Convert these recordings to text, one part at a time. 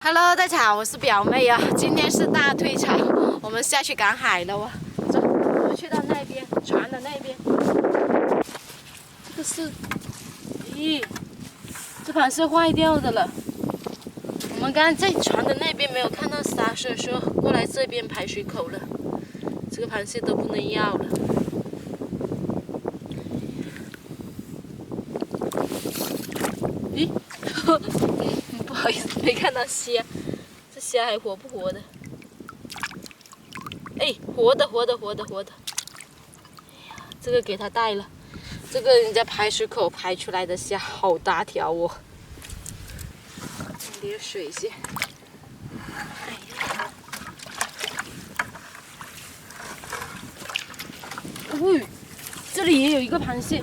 Hello， 大家好，我是表妹啊。今天是大退潮，我们下去赶海了啊。走，我们去到那边，船的那边。这个是，咦，这盘是坏掉的了。我们刚刚在船的那边没有看到沙，所以说过来这边排水口了。这个螃蟹都不能要了。咦？不好意思，没看到虾。这虾还活不活的？哎，活的。哎呀，这个给它带了。这个人家排水口排出来的虾好大条哦。流水先。哎呀！喂，这里也有一个螃蟹。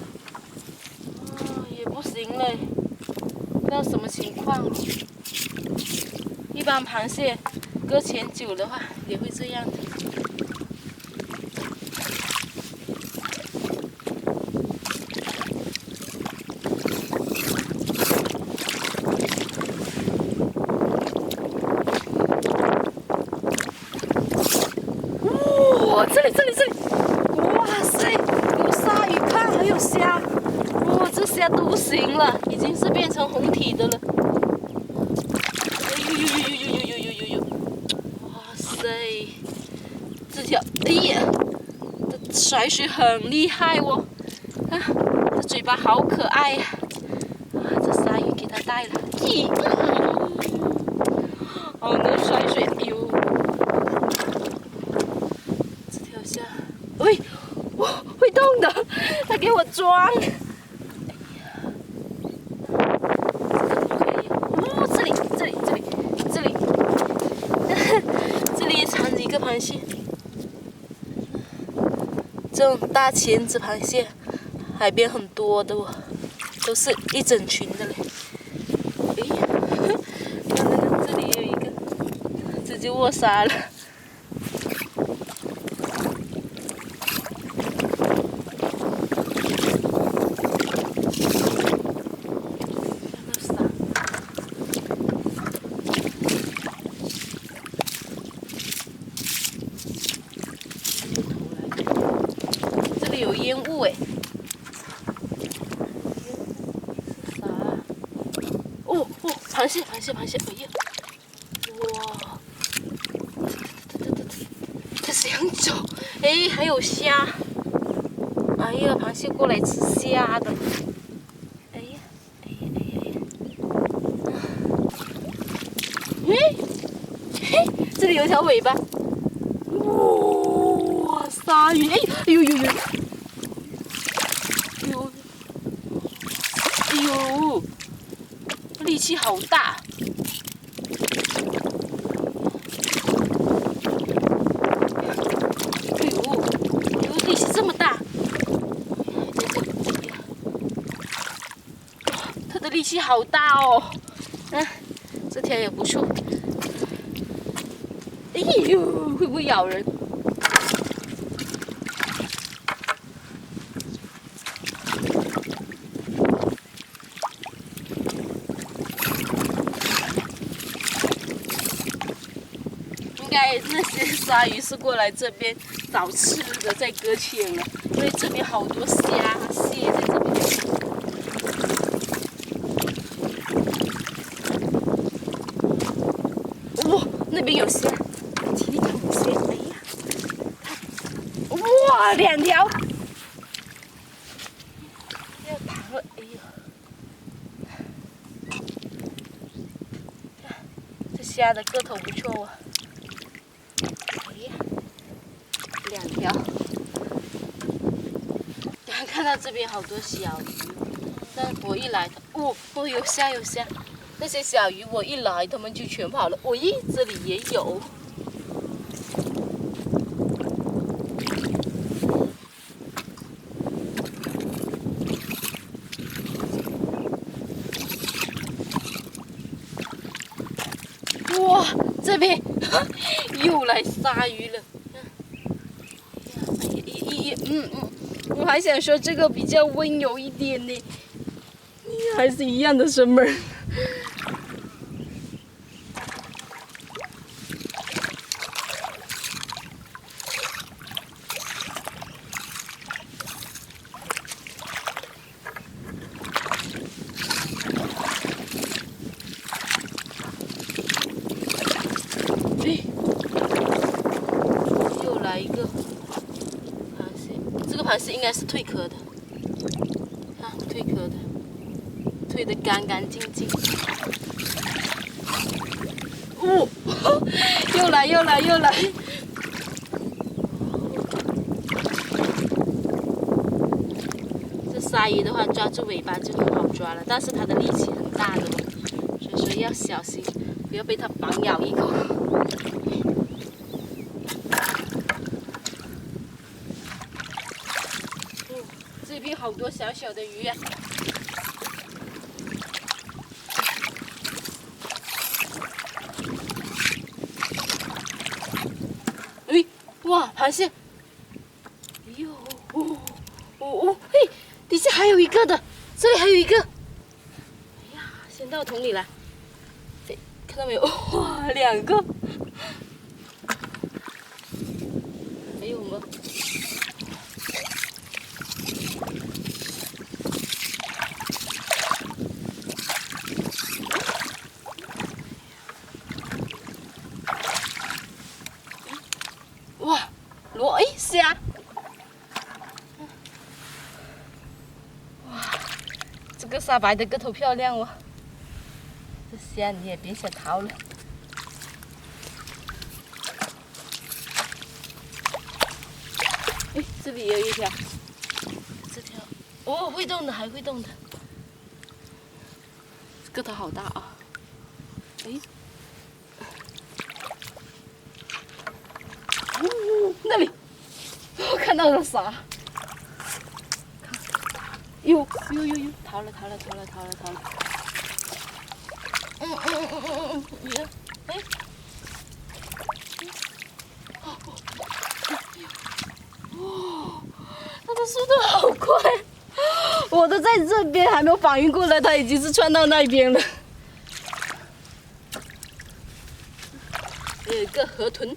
也不行嘞。不知道什么情况。一般螃蟹搁浅久的话也会这样的。哇，这里！哇塞，有鲨鱼，看还有虾。哇，这虾都不行了，已经是变成红体的了。呦！哇塞，这条，哎呀，这甩水很厉害哦。看，这嘴巴好可爱呀。这鲨鱼给它带了。咦，好能甩水，哎呦！这条虾，喂，哇，会动的，它给我装。这里藏着一个螃蟹，这种大钳子螃蟹，海边很多的哦，都是一整群的嘞。哎呀，看，这里有一个，直接握沙了。有烟雾哎！啥？哦，螃蟹！哎呀，哇！这想走，哎，还有虾！哎呀，螃蟹过来吃虾的！哎呀！嘿，这里有条尾巴！哇，鲨鱼！哎呦！哎呦，力气好大！哎呦，力气这么大！它的力气好大哦！这条也不错。哎呦，会不会咬人？那些鲨鱼是过来这边找吃的，再搁浅了，因为这边好多虾蟹在这边。哇，那边有虾，提桶虾，哎呀，哇，2条，要弹了，哎呀，这虾的个头不错哦。2条，看到这边好多小鱼，但我一来，有虾！那些小鱼我一来，它们就全跑了。咦，这里也有。哇，这边又来鲨鱼了。我还想说这个比较温柔一点呢，还是一样的生猛。螃蟹应该是蜕壳的，啊，蜕壳的，蜕得干干净净。哦，又来又来又来！这鲨鱼的话，抓住尾巴就很好抓了，但是它的力气很大的哦，所以说要小心，不要被它反咬一口。这边好多小小的鱼啊！哎，哇，螃蟹！哎呦，嘿，底下还有一个的，这里还有一个。哎呀，先到桶里来。哎，看到没有？哇，2个！还有吗？哇，哎，虾！哇，这个沙白的个头漂亮哦。这虾你也别想逃了。哎，这里有一条，这条，哦，会动的，还会动的，个头好大啊！哎。那里，我看到了啥？呦，逃了！鱼，哎，哦，它的速度好快，我都在这边还没有反应过来，它已经是窜到那边了。有一个河豚。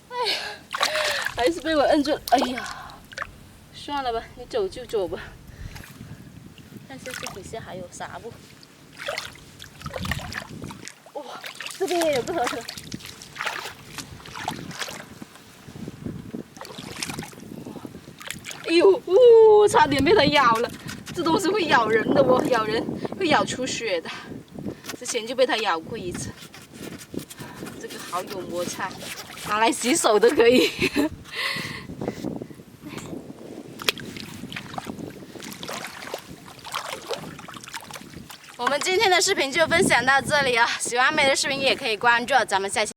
哎呀，还是被我摁住了。哎呀，算了吧，你走就走吧。看下这底下还有啥不？哇，这边也有个河豚。哎呦，差点被它咬了。这东西会咬人的哦，咬人会咬出血的。之前就被它咬过一次。这个好有摩擦，拿来洗手都可以。我们今天的视频就分享到这里啊，喜欢美的视频也可以关注，咱们下期。